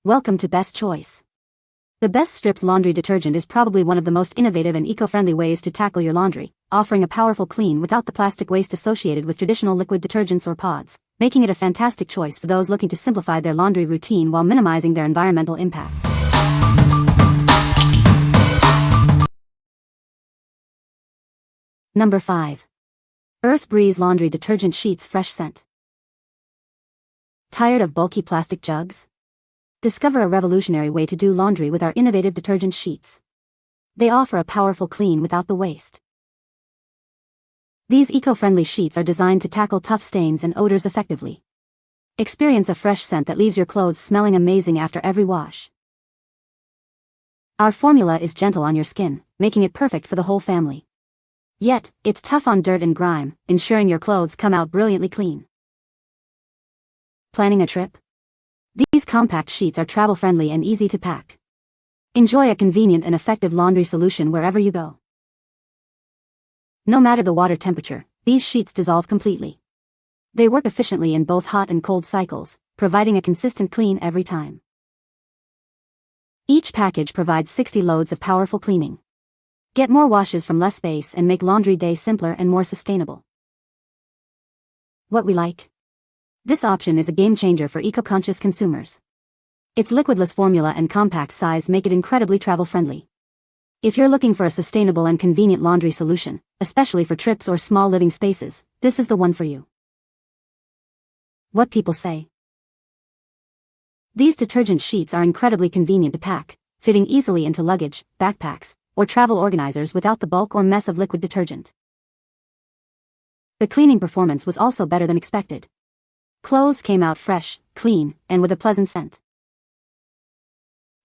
Welcome to Best Choice. The Best Strips Laundry Detergent is probably one of the most innovative and eco-friendly ways to tackle your laundry, offering a powerful clean without the plastic waste associated with traditional liquid detergents or pods, making it a fantastic choice for those looking to simplify their laundry routine while minimizing their environmental impact. Number 5. Earth Breeze Laundry Detergent Sheets Fresh Scent. Tired of bulky plastic jugs? Discover a revolutionary way to do laundry with our innovative detergent sheets. They offer a powerful clean without the waste. These eco-friendly sheets are designed to tackle tough stains and odors effectively. Experience a fresh scent that leaves your clothes smelling amazing after every wash. Our formula is gentle on your skin, making it perfect for the whole family. Yet, it's tough on dirt and grime, ensuring your clothes come out brilliantly clean. Planning a trip? These compact sheets are travel-friendly and easy to pack. Enjoy a convenient and effective laundry solution wherever you go. No matter the water temperature, these sheets dissolve completely. They work efficiently in both hot and cold cycles, providing a consistent clean every time. Each package provides 60 loads of powerful cleaning. Get more washes from less space and make laundry day simpler and more sustainable. What we like? This option is a game-changer for eco-conscious consumers. Its liquidless formula and compact size make it incredibly travel-friendly. If you're looking for a sustainable and convenient laundry solution, especially for trips or small living spaces, this is the one for you. What people say. These detergent sheets are incredibly convenient to pack, fitting easily into luggage, backpacks, or travel organizers without the bulk or mess of liquid detergent. The cleaning performance was also better than expected. Clothes came out fresh, clean, and with a pleasant scent.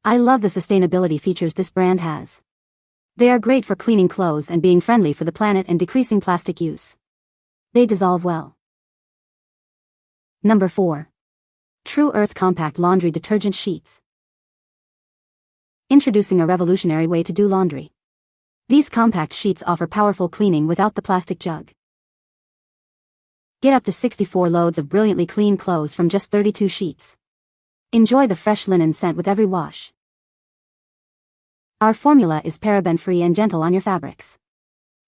I love the sustainability features this brand has. They are great for cleaning clothes and being friendly for the planet and decreasing plastic use. They dissolve well. Number 4. True Earth Compact Laundry Detergent Sheets. Introducing a revolutionary way to do laundry. These compact sheets offer powerful cleaning without the plastic jug. Get up to 64 loads of brilliantly clean clothes from just 32 sheets. Enjoy the fresh linen scent with every wash. Our formula is paraben-free and gentle on your fabrics.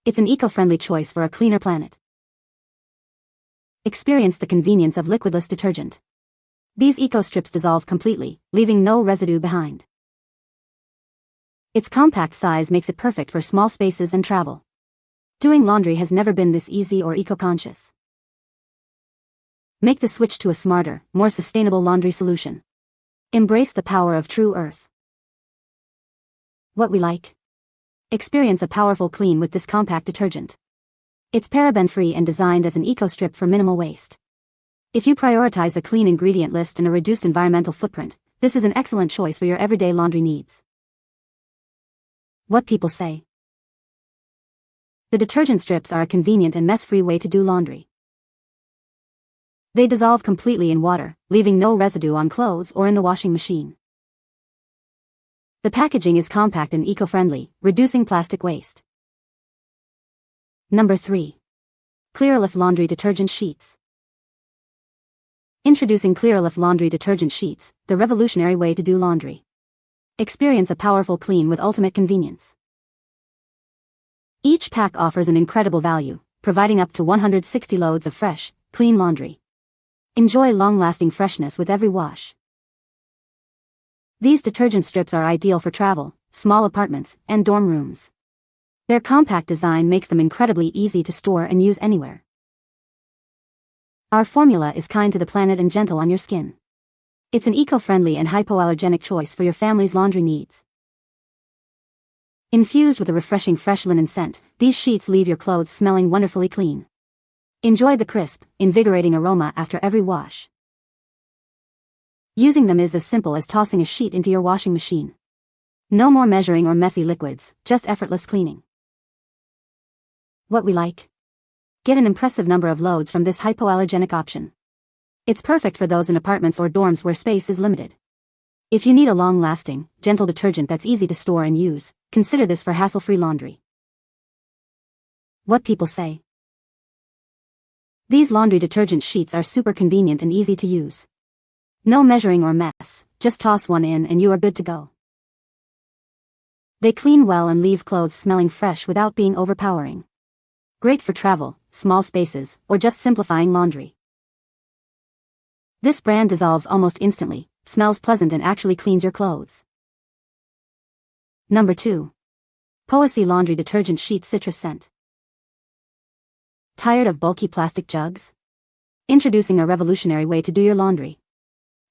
It's an eco-friendly choice for a cleaner planet. Experience the convenience of liquidless detergent. These eco-strips dissolve completely, leaving no residue behind. Its compact size makes it perfect for small spaces and travel. Doing laundry has never been this easy or eco-conscious. Make the switch to a smarter, more sustainable laundry solution. Embrace the power of True Earth. What we like? Experience a powerful clean with this compact detergent. It's paraben-free and designed as an eco-strip for minimal waste. If you prioritize a clean ingredient list and a reduced environmental footprint, this is an excellent choice for your everyday laundry needs. What people say. The detergent strips are a convenient and mess-free way to do laundry. They dissolve completely in water, leaving no residue on clothes or in the washing machine. The packaging is compact and eco-friendly, reducing plastic waste. Number 3. CLEARALIF Laundry Detergent Sheets. Introducing CLEARALIF Laundry Detergent Sheets, the revolutionary way to do laundry. Experience a powerful clean with ultimate convenience. Each pack offers an incredible value, providing up to 160 loads of fresh, clean laundry. Enjoy long-lasting freshness with every wash. These detergent strips are ideal for travel, small apartments, and dorm rooms. Their compact design makes them incredibly easy to store and use anywhere. Our formula is kind to the planet and gentle on your skin. It's an eco-friendly and hypoallergenic choice for your family's laundry needs. Infused with a refreshing fresh linen scent, these sheets leave your clothes smelling wonderfully clean. Enjoy the crisp, invigorating aroma after every wash. Using them is as simple as tossing a sheet into your washing machine. No more measuring or messy liquids, just effortless cleaning. What we like? Get an impressive number of loads from this hypoallergenic option. It's perfect for those in apartments or dorms where space is limited. If you need a long-lasting, gentle detergent that's easy to store and use, consider this for hassle-free laundry. What people say. These laundry detergent sheets are super convenient and easy to use. No measuring or mess, just toss one in and you are good to go. They clean well and leave clothes smelling fresh without being overpowering. Great for travel, small spaces, or just simplifying laundry. This brand dissolves almost instantly, smells pleasant and actually cleans your clothes. Number 2. Poesie Laundry Detergent Sheet Citrus Scent. Tired of bulky plastic jugs? Introducing a revolutionary way to do your laundry.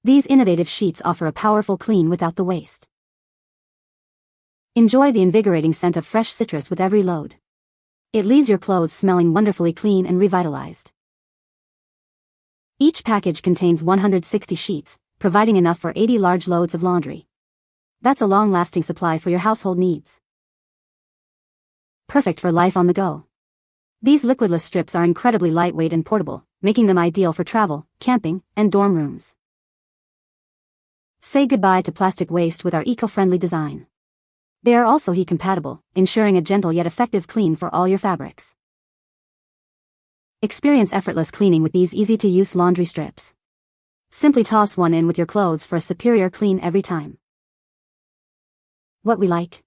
These innovative sheets offer a powerful clean without the waste. Enjoy the invigorating scent of fresh citrus with every load. It leaves your clothes smelling wonderfully clean and revitalized. Each package contains 160 sheets, providing enough for 80 large loads of laundry. That's a long-lasting supply for your household needs. Perfect for life on the go. These liquidless strips are incredibly lightweight and portable, making them ideal for travel, camping, and dorm rooms. Say goodbye to plastic waste with our eco-friendly design. They are also heat-compatible, ensuring a gentle yet effective clean for all your fabrics. Experience effortless cleaning with these easy-to-use laundry strips. Simply toss one in with your clothes for a superior clean every time. What we like?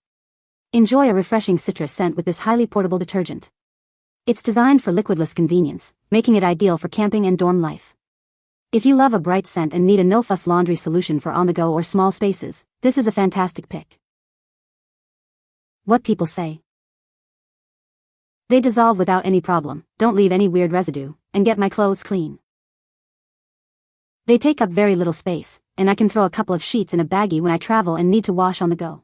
Enjoy a refreshing citrus scent with this highly portable detergent. It's designed for liquidless convenience, making it ideal for camping and dorm life. If you love a bright scent and need a no-fuss laundry solution for on-the-go or small spaces, this is a fantastic pick. What people say. They dissolve without any problem, don't leave any weird residue, and get my clothes clean. They take up very little space, and I can throw a couple of sheets in a baggie when I travel and need to wash on the go.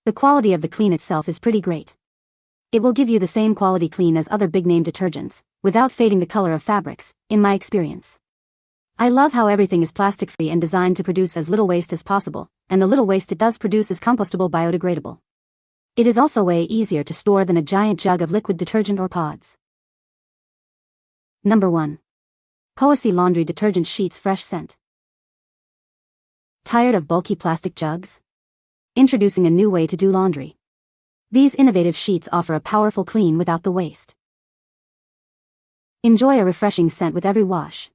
The quality of the clean itself is pretty great. It will give you the same quality clean as other big-name detergents, without fading the color of fabrics, in my experience. I love how everything is plastic-free and designed to produce as little waste as possible, and the little waste it does produce is compostable biodegradable. It is also way easier to store than a giant jug of liquid detergent or pods. Number 1. Poesie Laundry Detergent Sheets Fresh Scent. Tired of bulky plastic jugs? Introducing a new way to do laundry. These innovative sheets offer a powerful clean without the waste. Enjoy a refreshing scent with every wash.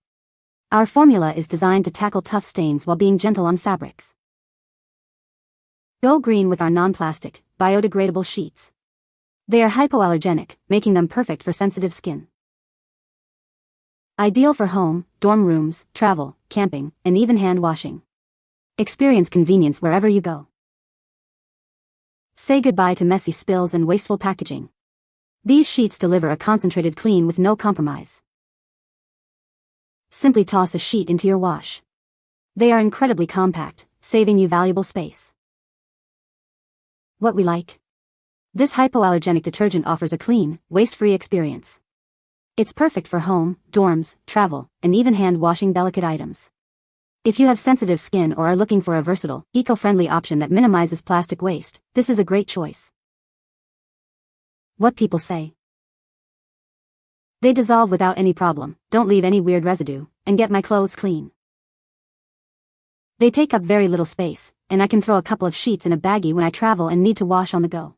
Our formula is designed to tackle tough stains while being gentle on fabrics. Go green with our non-plastic, biodegradable sheets. They are hypoallergenic, making them perfect for sensitive skin. Ideal for home, dorm rooms, travel, camping, and even hand washing. Experience convenience wherever you go. Say goodbye to messy spills and wasteful packaging. These sheets deliver a concentrated clean with no compromise. Simply toss a sheet into your wash. They are incredibly compact, saving you valuable space. What we like? This hypoallergenic detergent offers a clean, waste-free experience. It's perfect for home, dorms, travel, and even hand-washing delicate items. If you have sensitive skin or are looking for a versatile, eco-friendly option that minimizes plastic waste, this is a great choice. What people say. They dissolve without any problem, don't leave any weird residue, and get my clothes clean. They take up very little space, and I can throw a couple of sheets in a baggie when I travel and need to wash on the go.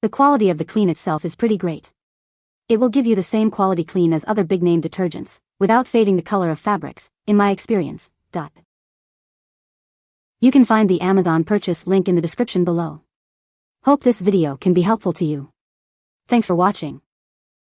The quality of the clean itself is pretty great. It will give you the same quality clean as other big-name detergents, without fading the color of fabrics, in my experience. You can find the Amazon purchase link in the description below. Hope this video can be helpful to you. Thanks for watching.